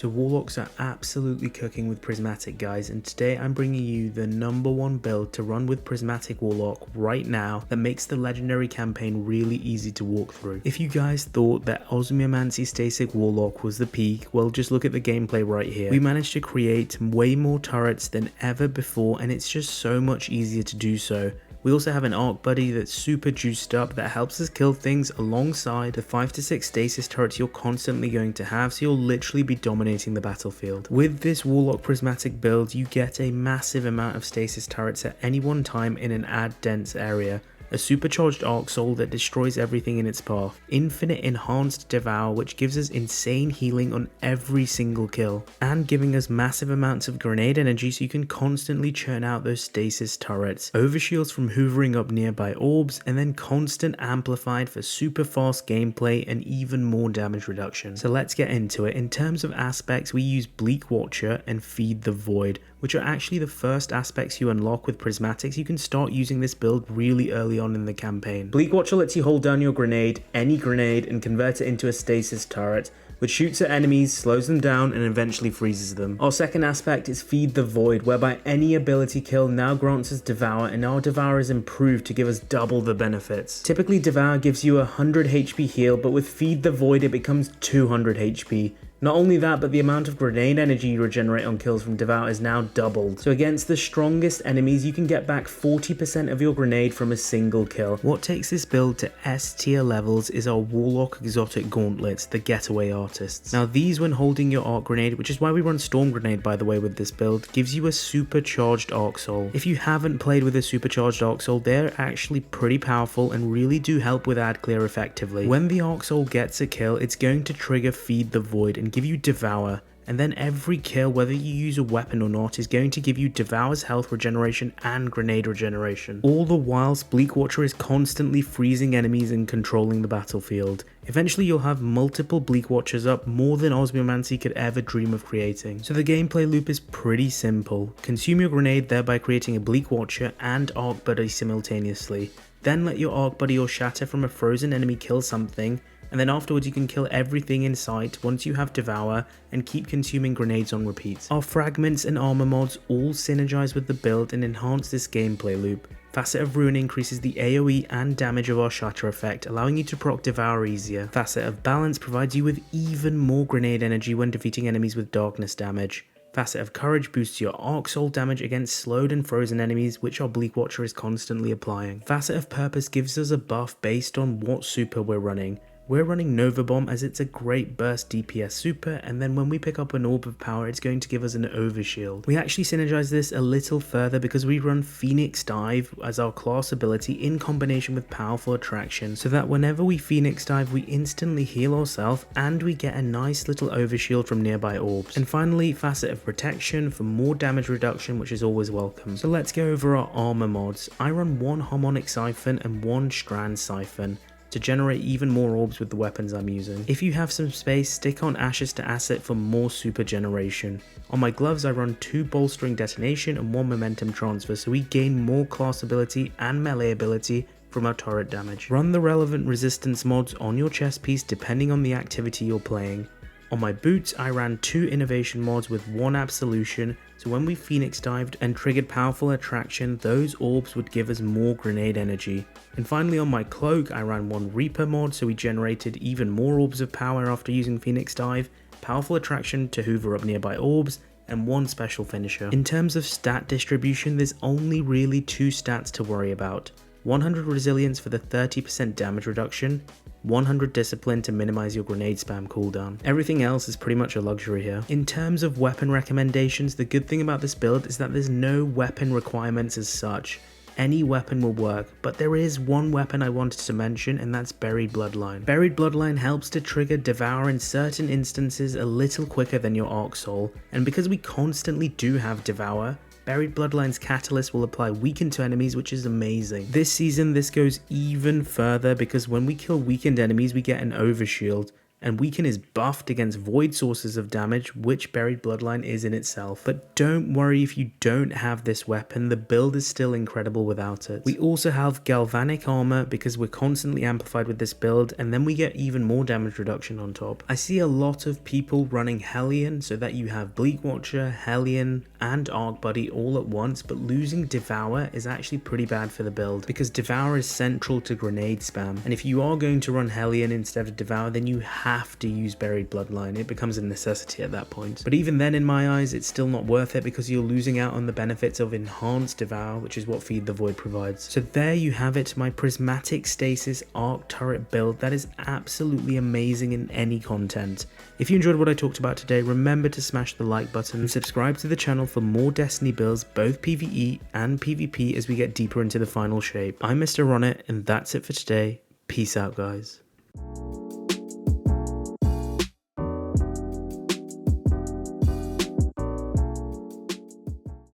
So Warlocks are absolutely cooking with Prismatic, guys, and today I'm bringing you the #1 build to run with Prismatic Warlock right now that makes the legendary campaign really easy to walk through. If you guys thought that osmiomancy Stasis Warlock was the peak, well, just look at the gameplay right here. We managed to create way more turrets than ever before, and it's just so much easier to do so. We also have an arc buddy that's super juiced up that helps us kill things alongside the 5 to 6 stasis turrets you're constantly going to have, so you'll literally be dominating the battlefield. With this Warlock Prismatic build, you get a massive amount of stasis turrets at any one time in an ad dense area, a supercharged arc soul that destroys everything in its path, infinite enhanced devour which gives us insane healing on every single kill, and giving us massive amounts of grenade energy so you can constantly churn out those stasis turrets, overshields from hoovering up nearby orbs, and then constant amplified for super fast gameplay and even more damage reduction. So let's get into it. In terms of aspects, we use Bleakwatcher and Feed the Void, which are actually the first aspects you unlock with Prismatics. You can start using this build really early on in the campaign. Bleakwatcher lets you hold down your grenade, any grenade, and convert it into a stasis turret, which shoots at enemies, slows them down, and eventually freezes them. Our second aspect is Feed the Void, whereby any ability kill now grants us Devour, and our Devour is improved to give us double the benefits. Typically, Devour gives you 100 HP heal, but with Feed the Void it becomes 200 HP. Not only that, but the amount of grenade energy you regenerate on kills from Devour is now doubled. So against the strongest enemies, you can get back 40% of your grenade from a single kill. What takes this build to S tier levels is our Warlock exotic gauntlets, the getaway artists. Now these, when holding your arc grenade, which is why we run storm grenade by the way with this build, gives you a supercharged arc soul. If you haven't played with a supercharged arc soul, they're actually pretty powerful and really do help with ad clear effectively. When the arc soul gets a kill, it's going to trigger Feed the Void and give you Devour, and then every kill, whether you use a weapon or not, is going to give you Devour's health regeneration and grenade regeneration, all the whilst Bleakwatcher is constantly freezing enemies and controlling the battlefield. Eventually you'll have multiple Bleakwatchers up, more than osmiomancy could ever dream of creating. So the gameplay loop is pretty simple. Consume your grenade, thereby creating a Bleakwatcher and arc buddy simultaneously. Then let your arc buddy or shatter from a frozen enemy kill something, and then afterwards you can kill everything in sight once you have Devour and keep consuming grenades on repeat. Our Fragments and armor mods all synergize with the build and enhance this gameplay loop. Facet of Ruin increases the AoE and damage of our shatter effect, allowing you to proc Devour easier. Facet of Balance provides you with even more grenade energy when defeating enemies with darkness damage. Facet of Courage boosts your arc soul damage against slowed and frozen enemies, which our Bleakwatcher is constantly applying. Facet of Purpose gives us a buff based on what super we're running. We're running Nova Bomb as it's a great burst DPS super, and then when we pick up an Orb of Power, it's going to give us an overshield. We actually synergize this a little further because we run Phoenix Dive as our class ability in combination with Powerful Attraction, so that whenever we Phoenix Dive, we instantly heal ourselves and we get a nice little overshield from nearby orbs. And finally, Facet of Protection for more damage reduction, which is always welcome. So let's go over our armor mods. I run one Harmonic Siphon and one Strand Siphon to generate even more orbs with the weapons I'm using. If you have some space, stick on Ashes to Asset for more super generation. On my gloves I run 2 Bolstering Detonation and 1 Momentum Transfer, so we gain more class ability and melee ability from our turret damage. Run the relevant resistance mods on your chest piece depending on the activity you're playing. On my boots, I ran 2 innovation mods with 1 absolution, so when we Phoenix dived and triggered Powerful Attraction, those orbs would give us more grenade energy. And finally on my cloak, I ran 1 Reaper mod, so we generated even more orbs of power after using Phoenix Dive, Powerful Attraction to hoover up nearby orbs, and 1 special finisher. In terms of stat distribution, there's only really 2 stats to worry about. 100 resilience for the 30% damage reduction, 100 discipline to minimize your grenade spam cooldown. Everything else is pretty much a luxury here. In terms of weapon recommendations, the good thing about this build is that there's no weapon requirements as such. Any weapon will work, but there is one weapon I wanted to mention, and that's Buried Bloodline. Buried Bloodline helps to trigger Devour in certain instances a little quicker than your Arc Soul, and because we constantly do have Devour, Buried Bloodline's Catalyst will apply Weaken to enemies, which is amazing. This season this goes even further because when we kill weakened enemies we get an overshield, and Weaken is buffed against void sources of damage, which Buried Bloodline is in itself. But don't worry if you don't have this weapon, the build is still incredible without it. We also have Galvanic Armor because we're constantly amplified with this build, and then we get even more damage reduction on top. I see a lot of people running Hellion so that you have Bleakwatcher, Hellion, and Arc Buddy all at once, but losing Devour is actually pretty bad for the build because Devour is central to grenade spam, and if you are going to run Hellion instead of Devour, then you have to use Buried Bloodline. It becomes a necessity at that point. But even then, in my eyes, it's still not worth it because you're losing out on the benefits of Enhanced Devour, which is what Feed the Void provides. So there you have it, my Prismatic Stasis Arc Turret build that is absolutely amazing in any content. If you enjoyed what I talked about today, remember to smash the like button and subscribe to the channel for more Destiny builds, both PvE and PvP, as we get deeper into the final shape. I'm Mr. Ronnet, and that's it for today. Peace out, guys.